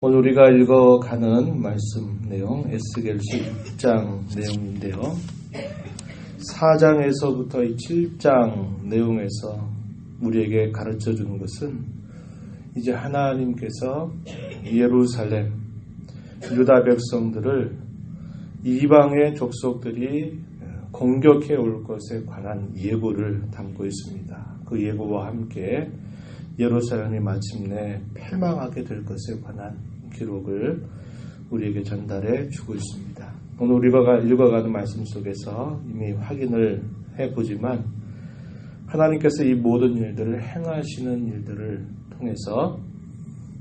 오늘 우리가 읽어가는 말씀 내용 에스겔서 6장 내용인데요. 4장에서부터 이 7장 내용에서 우리에게 가르쳐주는 것은 이제 하나님께서 예루살렘, 유다 백성들을 이방의 족속들이 공격해 올 것에 관한 예고를 담고 있습니다. 그 예고와 함께 예루살렘이 마침내 패망하게 될 것에 관한 기록을 우리에게 전달해 주고 있습니다. 오늘 우리가 읽어가는 말씀 속에서 이미 확인을 해보지만 하나님께서 이 모든 일들을 행하시는 일들을 통해서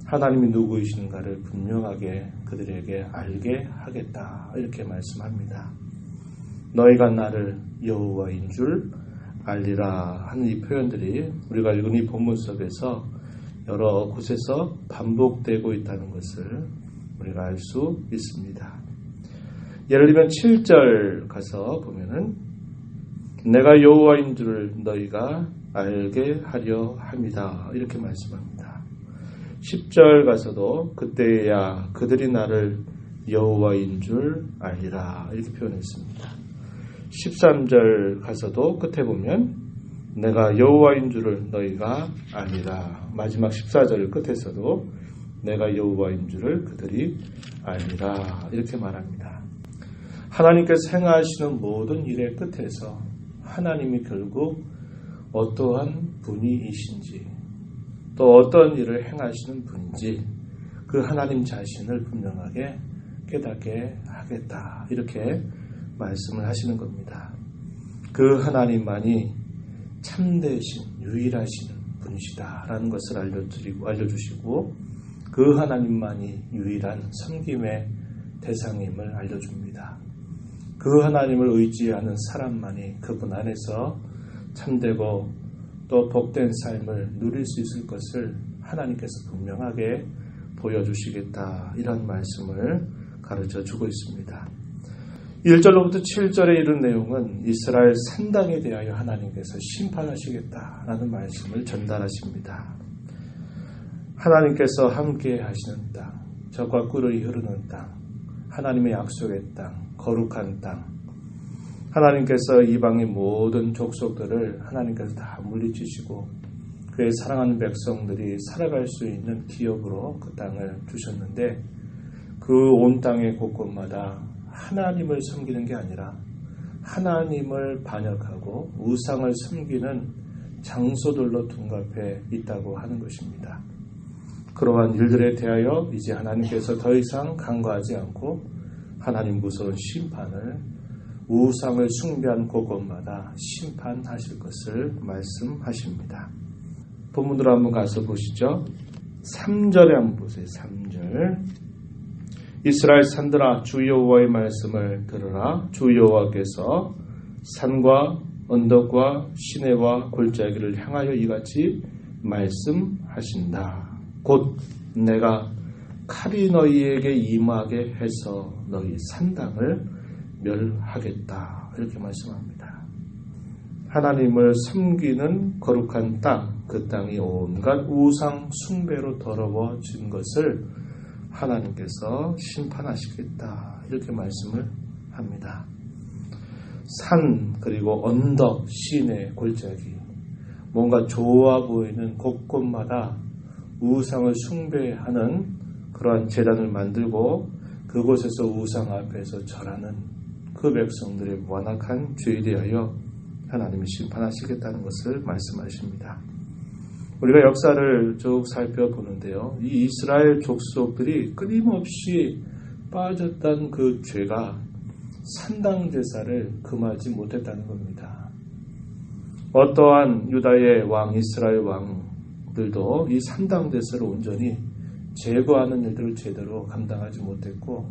하나님이 누구이신가를 분명하게 그들에게 알게 하겠다, 이렇게 말씀합니다. 너희가 나를 여호와인 줄 알리라 하는 이 표현들이 우리가 읽은 이 본문 속에서 여러 곳에서 반복되고 있다는 것을 우리가 알 수 있습니다. 예를 들면 7절 가서 보면은 내가 여호와인 줄 너희가 알게 하려 함이다, 이렇게 말씀합니다. 10절 가서도 그때야 그들이 나를 여호와인 줄 알리라, 이렇게 표현했습니다. 13절 가서도 끝에 보면 내가 여호와인 줄을 너희가 알리라. 마지막 14절 끝에서도 내가 여호와인 줄을 그들이 알리라, 이렇게 말합니다. 하나님께서 행하시는 모든 일의 끝에서 하나님이 결국 어떠한 분이신지 또 어떤 일을 행하시는 분인지 그 하나님 자신을 분명하게 깨닫게 하겠다, 이렇게 말씀을 하시는 겁니다. 그 하나님만이 참되신 유일하신 분이시다라는 것을 알려주시고 그 하나님만이 유일한 섬김의 대상임을 알려줍니다. 그 하나님을 의지하는 사람만이 그분 안에서 참되고 또 복된 삶을 누릴 수 있을 것을 하나님께서 분명하게 보여주시겠다, 이런 말씀을 가르쳐주고 있습니다. 1절로부터 7절에 이른 내용은 이스라엘 산당에 대하여 하나님께서 심판하시겠다라는 말씀을 전달하십니다. 하나님께서 함께 하시는 땅, 젖과 꿀이 흐르는 땅, 하나님의 약속의 땅, 거룩한 땅, 하나님께서 이방의 모든 족속들을 하나님께서 다 물리치시고 그의 사랑하는 백성들이 살아갈 수 있는 기업으로 그 땅을 주셨는데 그 온 땅의 곳곳마다 하나님을 섬기는 게 아니라 하나님을 반역하고 우상을 섬기는 장소들로 둔갑해 있다고 하는 것입니다. 그러한 일들에 대하여 이제 하나님께서 더 이상 간과하지 않고 하나님 무서운 심판을 우상을 숭배한 곳곳마다 심판하실 것을 말씀하십니다. 본문으로 한번 가서 보시죠. 3절에 한번 보세요. 3절. 이스라엘 산들아 주 여호와의 말씀을 들으라. 주 여호와께서 산과 언덕과 시내와 골짜기를 향하여 이같이 말씀하신다. 곧 내가 칼이 너희에게 임하게 해서 너희 산당을 멸하겠다, 이렇게 말씀합니다. 하나님을 섬기는 거룩한 땅, 그 땅이 온갖 우상 숭배로 더러워진 것을 하나님께서 심판하시겠다, 이렇게 말씀을 합니다. 산, 그리고 언덕, 시내, 골짜기, 뭔가 좋아 보이는 곳곳마다 우상을 숭배하는 그러한 제단을 만들고 그곳에서 우상 앞에서 절하는 그 백성들의 완악한 죄에 대하여 하나님이 심판하시겠다는 것을 말씀하십니다. 우리가 역사를 쭉 살펴보는데요. 이 이스라엘 족속들이 끊임없이 빠졌던 그 죄가 산당 제사를 금하지 못했다는 겁니다. 어떠한 유다의 왕, 이스라엘 왕들도 이 산당 제사를 온전히 제거하는 일들을 제대로 감당하지 못했고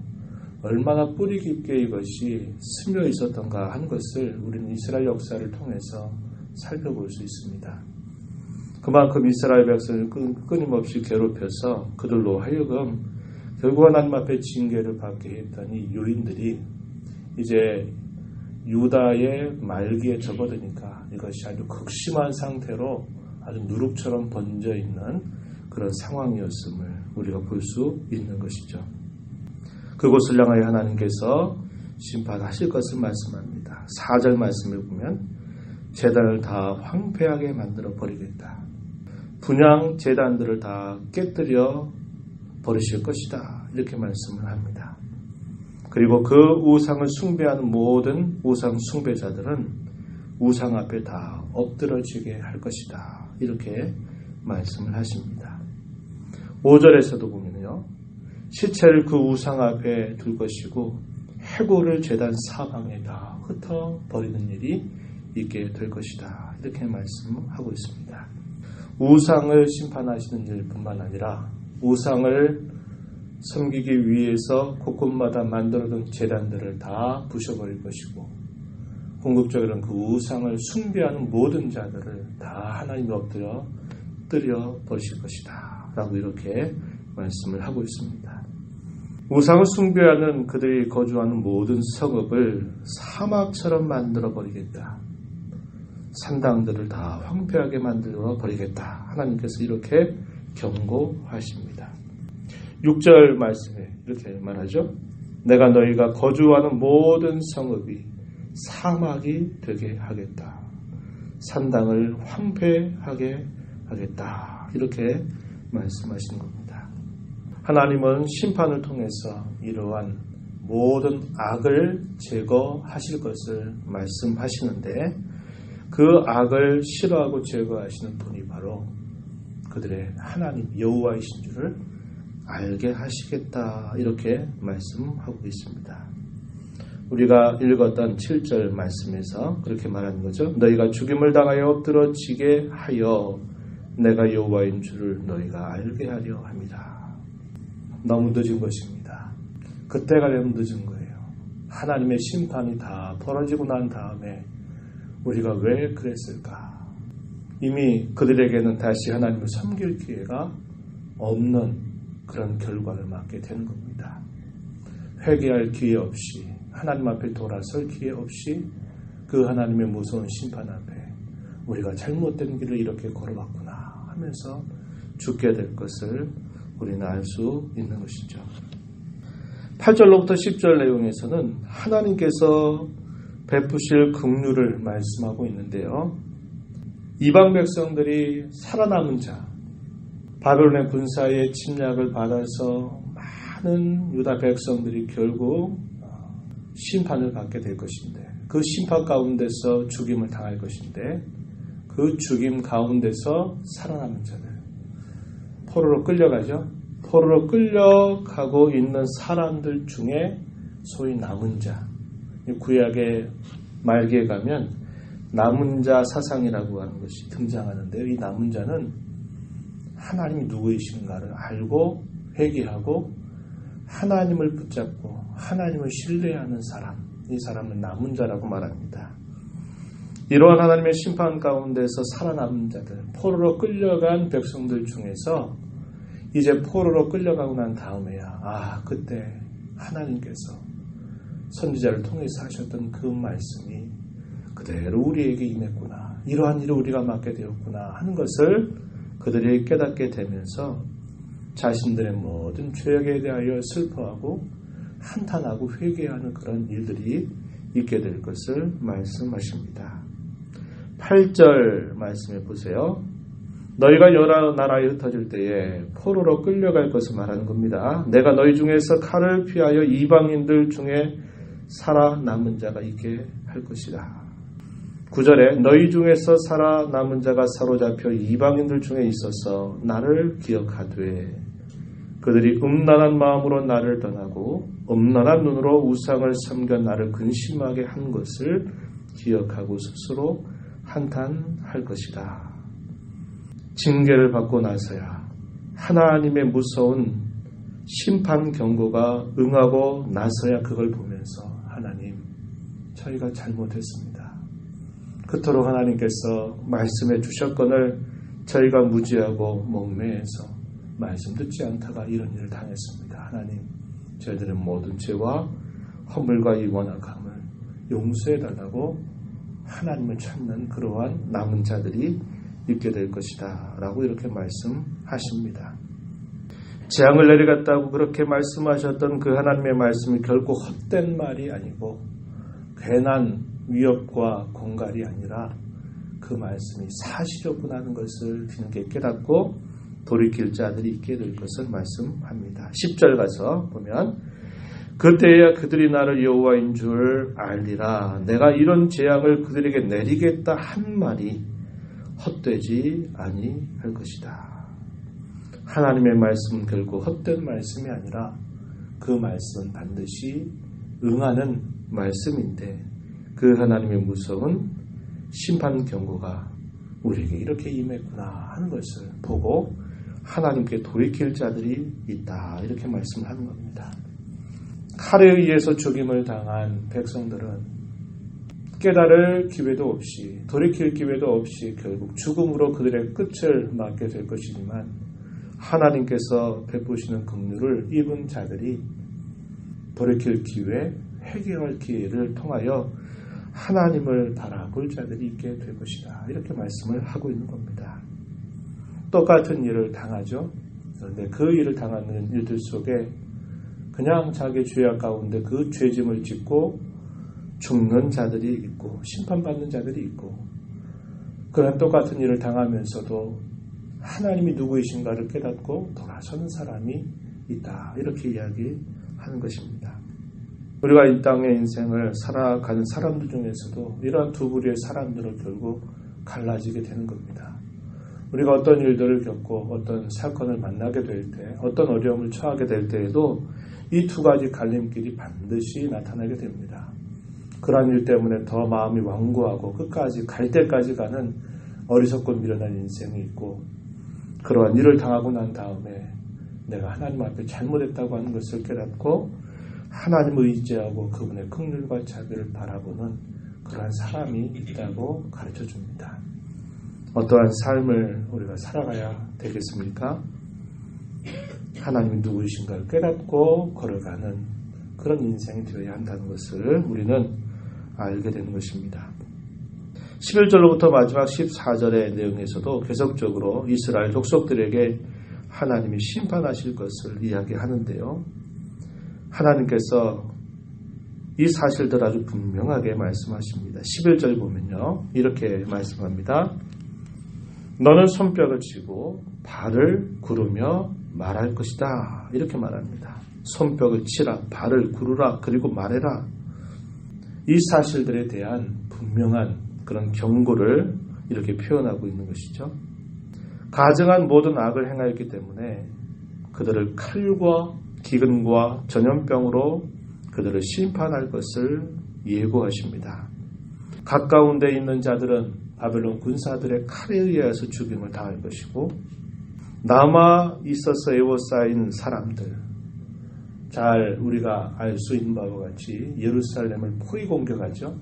얼마나 뿌리 깊게 이것이 스며 있었던가 하는 것을 우리는 이스라엘 역사를 통해서 살펴볼 수 있습니다. 그만큼 이스라엘 백성을 끊임없이 괴롭혀서 그들로 하여금 결국 하나님 앞에 징계를 받게 했던 이 요인들이 이제 유다의 말기에 접어드니까 이것이 아주 극심한 상태로 아주 누룩처럼 번져 있는 그런 상황이었음을 우리가 볼 수 있는 것이죠. 그곳을 향하여 하나님께서 심판하실 것을 말씀합니다. 4절 말씀을 보면 제단을 다 황폐하게 만들어 버리겠다. 분향 제단들을 다 깨뜨려 버리실 것이다. 이렇게 말씀을 합니다. 그리고 그 우상을 숭배하는 모든 우상 숭배자들은 우상 앞에 다 엎드러지게 할 것이다. 이렇게 말씀을 하십니다. 5절에서도 보면요. 시체를 그 우상 앞에 둘 것이고 해골을 제단 사방에 다 흩어버리는 일이 있게 될 것이다. 이렇게 말씀하고 있습니다. 우상을 심판하시는 일뿐만 아니라 우상을 섬기기 위해서 곳곳마다 만들어둔 제단들을 다 부셔버릴 것이고 궁극적으로는 그 우상을 숭배하는 모든 자들을 다 하나님이 엎드려 버리실 것이다. 라고 이렇게 말씀을 하고 있습니다. 우상을 숭배하는 그들이 거주하는 모든 성읍을 사막처럼 만들어 버리겠다. 산당들을 다 황폐하게 만들어 버리겠다. 하나님께서 이렇게 경고하십니다. 6절 말씀에 이렇게 말하죠. 내가 너희가 거주하는 모든 성읍이 사막이 되게 하겠다. 산당을 황폐하게 하겠다. 이렇게 말씀하시는 겁니다. 하나님은 심판을 통해서 이러한 모든 악을 제거하실 것을 말씀하시는데 그 악을 싫어하고 제거하시는 분이 바로 그들의 하나님 여호와이신 줄을 알게 하시겠다. 이렇게 말씀하고 있습니다. 우리가 읽었던 7절 말씀에서 그렇게 말하는 거죠. 너희가 죽임을 당하여 엎드러지게 하여 내가 여호와인 줄을 너희가 알게 하려 합니다. 너무 늦은 것입니다. 그때가 되면 늦은 거예요. 하나님의 심판이 다 벌어지고 난 다음에 우리가 왜 그랬을까? 이미 그들에게는 다시 하나님을 섬길 기회가 없는 그런 결과를 맞게 되는 겁니다. 회개할 기회 없이 하나님 앞에 돌아설 기회 없이 그 하나님의 무서운 심판 앞에 우리가 잘못된 길을 이렇게 걸어왔구나 하면서 죽게 될 것을 우리는 알 수 있는 것이죠. 8절로부터 10절 내용에서는 하나님께서 베푸실 긍휼을 말씀하고 있는데요. 이방 백성들이 살아남은 자, 바벨론의 군사의 침략을 받아서 많은 유다 백성들이 결국 심판을 받게 될 것인데 그 심판 가운데서 죽임을 당할 것인데 그 죽임 가운데서 살아남은 자들 포로로 끌려가죠. 포로로 끌려가고 있는 사람들 중에 소위 남은 자, 구약의 말기에 가면 남은 자 사상이라고 하는 것이 등장하는데요. 이 남은 자는 하나님이 누구이신가를 알고 회개하고 하나님을 붙잡고 하나님을 신뢰하는 사람, 이 사람은 남은 자라고 말합니다. 이러한 하나님의 심판 가운데서 살아남은 자들, 포로로 끌려간 백성들 중에서 이제 포로로 끌려가고 난 다음에야 그때 하나님께서 선지자를 통해서 하셨던 그 말씀이 그대로 우리에게 임했구나, 이러한 일을 우리가 맡게 되었구나 하는 것을 그들이 깨닫게 되면서 자신들의 모든 죄악에 대하여 슬퍼하고 한탄하고 회개하는 그런 일들이 있게 될 것을 말씀하십니다. 8절 말씀해 보세요. 너희가 여러 나라에 흩어질 때에 포로로 끌려갈 것을 말하는 겁니다. 내가 너희 중에서 칼을 피하여 이방인들 중에 살아남은 자가 있게 할 것이다. 9절에 너희 중에서 살아남은 자가 사로잡혀 이방인들 중에 있어서 나를 기억하되 그들이 음란한 마음으로 나를 떠나고 음란한 눈으로 우상을 섬겨 나를 근심하게 한 것을 기억하고 스스로 한탄할 것이다. 징계를 받고 나서야 하나님의 무서운 심판 경고가 응하고 나서야 그걸 보면서 하나님, 저희가 잘못했습니다. 그토록 하나님께서 말씀해 주셨건을 저희가 무지하고 목매해서 말씀 듣지 않다가 이런 일을 당했습니다. 하나님, 저희들의 모든 죄와 허물과 이 원악함을 용서해달라고 하나님을 찾는 그러한 남은 자들이 있게 될 것이다 라고 이렇게 말씀하십니다. 재앙을 내리겠다고 그렇게 말씀하셨던 그 하나님의 말씀이 결코 헛된 말이 아니고 괜한 위협과 공갈이 아니라 그 말씀이 사실이었구나 하는 것을 뒤늦게 깨닫고 돌이킬 자들이 있게 될 것을 말씀합니다. 10절 가서 보면 그때야 그들이 나를 여호와인 줄 알리라. 내가 이런 재앙을 그들에게 내리겠다 한 말이 헛되지 아니할 것이다. 하나님의 말씀은 결코 헛된 말씀이 아니라 그 말씀은 반드시 응하는 말씀인데 그 하나님의 무서운 심판 경고가 우리에게 이렇게 임했구나 하는 것을 보고 하나님께 돌이킬 자들이 있다 이렇게 말씀을 하는 겁니다. 칼에 의해서 죽임을 당한 백성들은 깨달을 기회도 없이 돌이킬 기회도 없이 결국 죽음으로 그들의 끝을 맞게 될 것이지만 하나님께서 베푸시는 긍휼을 입은 자들이 돌이킬 기회, 회개할 기회를 통하여 하나님을 바라볼 자들이 있게 될 것이다. 이렇게 말씀을 하고 있는 겁니다. 똑같은 일을 당하죠. 그런데 그 일을 당하는 일들 속에 그냥 자기 죄악 가운데 그 죄짐을 짓고 죽는 자들이 있고 심판받는 자들이 있고 그런 똑같은 일을 당하면서도 하나님이 누구이신가를 깨닫고 돌아서는 사람이 있다. 이렇게 이야기하는 것입니다. 우리가 이 땅의 인생을 살아가는 사람들 중에서도 이러한 두 부류의 사람들은 결국 갈라지게 되는 겁니다. 우리가 어떤 일들을 겪고 어떤 사건을 만나게 될 때, 어떤 어려움을 처하게 될 때에도 이 두 가지 갈림길이 반드시 나타나게 됩니다. 그러한 일 때문에 더 마음이 완고하고 끝까지 갈 때까지 가는 어리석고 미련한 인생이 있고 그러한 일을 당하고 난 다음에 내가 하나님 앞에 잘못했다고 하는 것을 깨닫고 하나님을 의지하고 그분의 긍휼과 자비를 바라보는 그러한 사람이 있다고 가르쳐줍니다. 어떠한 삶을 우리가 살아가야 되겠습니까? 하나님이 누구이신가를 깨닫고 걸어가는 그런 인생이 되어야 한다는 것을 우리는 알게 되는 것입니다. 11절로부터 마지막 14절의 내용에서도 계속적으로 이스라엘 족속들에게 하나님이 심판하실 것을 이야기하는데요. 하나님께서 이 사실들 아주 분명하게 말씀하십니다. 11절 보면요. 이렇게 말씀합니다. 너는 손뼉을 치고 발을 구르며 말할 것이다. 이렇게 말합니다. 손뼉을 치라, 발을 구르라, 그리고 말해라. 이 사실들에 대한 분명한 그런 경고를 이렇게 표현하고 있는 것이죠. 가증한 모든 악을 행하였기 때문에 그들을 칼과 기근과 전염병으로 그들을 심판할 것을 예고하십니다. 가까운 데 있는 자들은 바벨론 군사들의 칼에 의해서 죽임을 당할 것이고 남아 있어서 애워싸인 사람들, 잘 우리가 알 수 있는 바와 같이 예루살렘을 포위 공격하죠.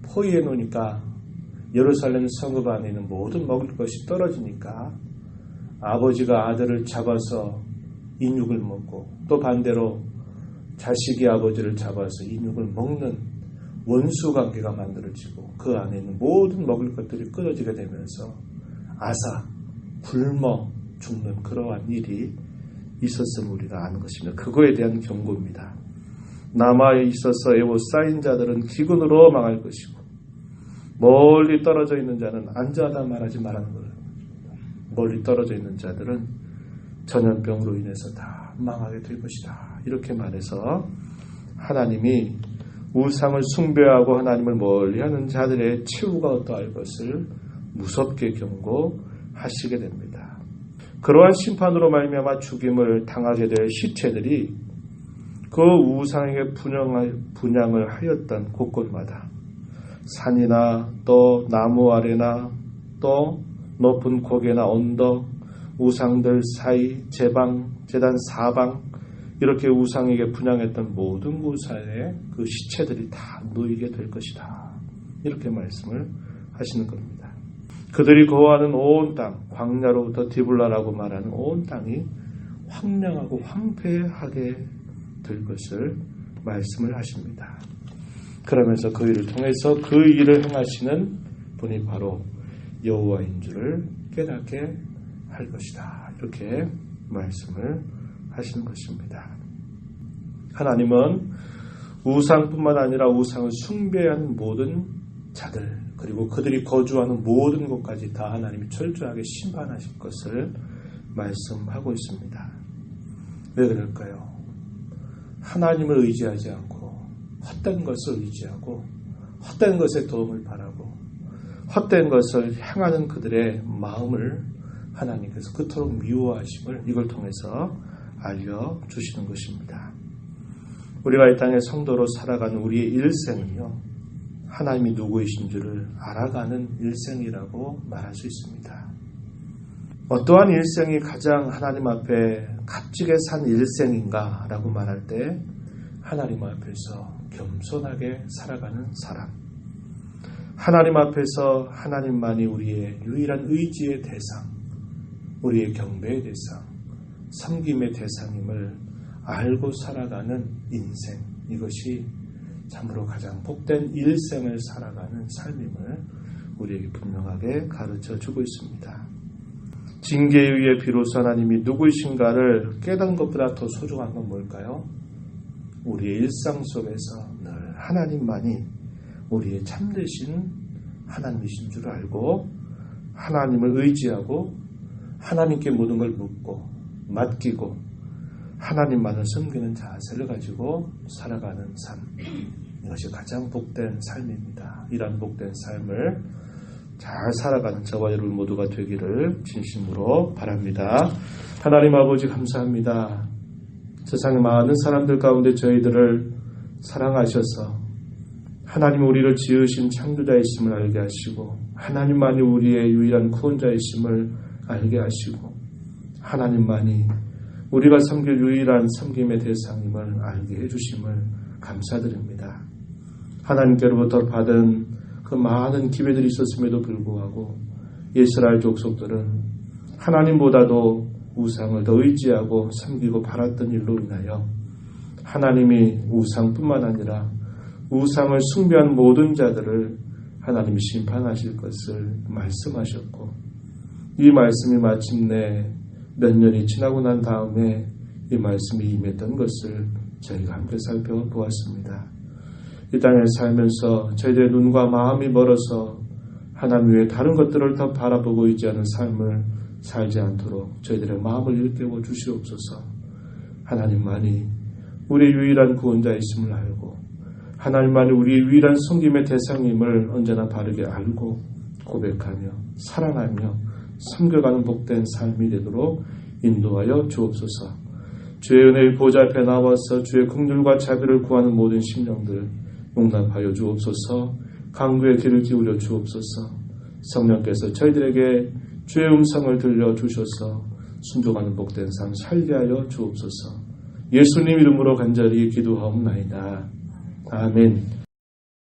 포위해 놓으니까 예루살렘 성읍 안에 있는 모든 먹을 것이 떨어지니까 아버지가 아들을 잡아서 인육을 먹고 또 반대로 자식이 아버지를 잡아서 인육을 먹는 원수관계가 만들어지고 그 안에 있는 모든 먹을 것들이 끊어지게 되면서 아사, 굶어 죽는 그러한 일이 있었음을 우리가 아는 것입니다. 그거에 대한 경고입니다. 남아 있어서 애워싸인 자들은 기근으로 망할 것이고 멀리 떨어져 있는 자는 안전하다 말하지 말라는 거예요. 멀리 떨어져 있는 자들은 전염병으로 인해서 다 망하게 될 것이다. 이렇게 말해서 하나님이 우상을 숭배하고 하나님을 멀리하는 자들의 최후가 어떠할 것을 무섭게 경고하시게 됩니다. 그러한 심판으로 말미암아 죽임을 당하게 될 시체들이 그 우상에게 분양을 하였던 곳곳마다 산이나 또 나무 아래나 또 높은 고개나 언덕, 우상들 사이, 제방, 제단 사방 이렇게 우상에게 분양했던 모든 곳에 그 시체들이 다 놓이게 될 것이다. 이렇게 말씀을 하시는 겁니다. 그들이 거하는 온 땅, 광야로부터 디블라라고 말하는 온 땅이 황량하고 황폐하게 될 것을 말씀을 하십니다. 그러면서 그 일을 통해서 그 일을 행하시는 분이 바로 여호와인 줄을 깨닫게 할 것이다. 이렇게 말씀을 하시는 것입니다. 하나님은 우상뿐만 아니라 우상을 숭배하는 모든 자들, 그리고 그들이 거주하는 모든 곳까지 다 하나님이 철저하게 심판하실 것을 말씀하고 있습니다. 왜 그럴까요? 하나님을 의지하지 않고 헛된 것을 의지하고 헛된 것에 도움을 바라고 헛된 것을 향하는 그들의 마음을 하나님께서 그토록 미워하심을 이걸 통해서 알려주시는 것입니다. 우리가 이 땅의 성도로 살아가는 우리의 일생은요, 하나님이 누구이신 줄을 알아가는 일생이라고 말할 수 있습니다. 어떠한 일생이 가장 하나님 앞에 값지게 산 일생인가 라고 말할 때 하나님 앞에서 겸손하게 살아가는 사람, 하나님 앞에서 하나님만이 우리의 유일한 의지의 대상, 우리의 경배의 대상, 섬김의 대상임을 알고 살아가는 인생, 이것이 참으로 가장 복된 일생을 살아가는 삶임을 우리에게 분명하게 가르쳐주고 있습니다. 징계에 의해 비로소 하나님이 누구이신가를 깨닫는 것보다 더 소중한 건 뭘까요? 우리의 일상 속에서 늘 하나님만이 우리의 참되신 하나님이신 줄 알고 하나님을 의지하고 하나님께 모든 걸 묻고 맡기고 하나님만을 섬기는 자세를 가지고 살아가는 삶, 이것이 가장 복된 삶입니다. 이런 복된 삶을 잘 살아가는 저와 여러분 모두가 되기를 진심으로 바랍니다. 하나님 아버지 감사합니다. 세상의 많은 사람들 가운데 저희들을 사랑하셔서 하나님 우리를 지으신 창조자이심을 알게 하시고 하나님만이 우리의 유일한 구원자이심을 알게 하시고 하나님만이 우리가 섬길 유일한 섬김의 대상임을 알게 해주심을 감사드립니다. 하나님께로부터 받은 그 많은 기회들이 있었음에도 불구하고 이스라엘 족속들은 하나님보다도 우상을 더 의지하고 섬기고 바랐던 일로 인하여 하나님이 우상뿐만 아니라 우상을 숭배한 모든 자들을 하나님이 심판하실 것을 말씀하셨고 이 말씀이 마침내 몇 년이 지나고 난 다음에 이 말씀이 임했던 것을 저희가 함께 살펴보았습니다. 이 땅에 살면서 저희들의 눈과 마음이 멀어서 하나님 외에 다른 것들을 더 바라보고 있지 않은 삶을 살지 않도록 저희들의 마음을 일깨워 주시옵소서. 하나님만이 우리의 유일한 구원자이심을 알고 하나님만이 우리의 유일한 섬김의 대상임을 언제나 바르게 알고 고백하며 사랑하며 섬겨가는 복된 삶이 되도록 인도하여 주옵소서. 주의 은혜의 보좌 앞에 나와서 주의 긍휼과 자비를 구하는 모든 심령들 용납하여 주옵소서. 강구의 귀를 기울여 주옵소서. 성령께서 저희들에게 주의 음성을 들려주셔서 순종하는 복된 삶 살게 하여 주옵소서. 예수님 이름으로 간절히 기도하옵나이다. 아멘.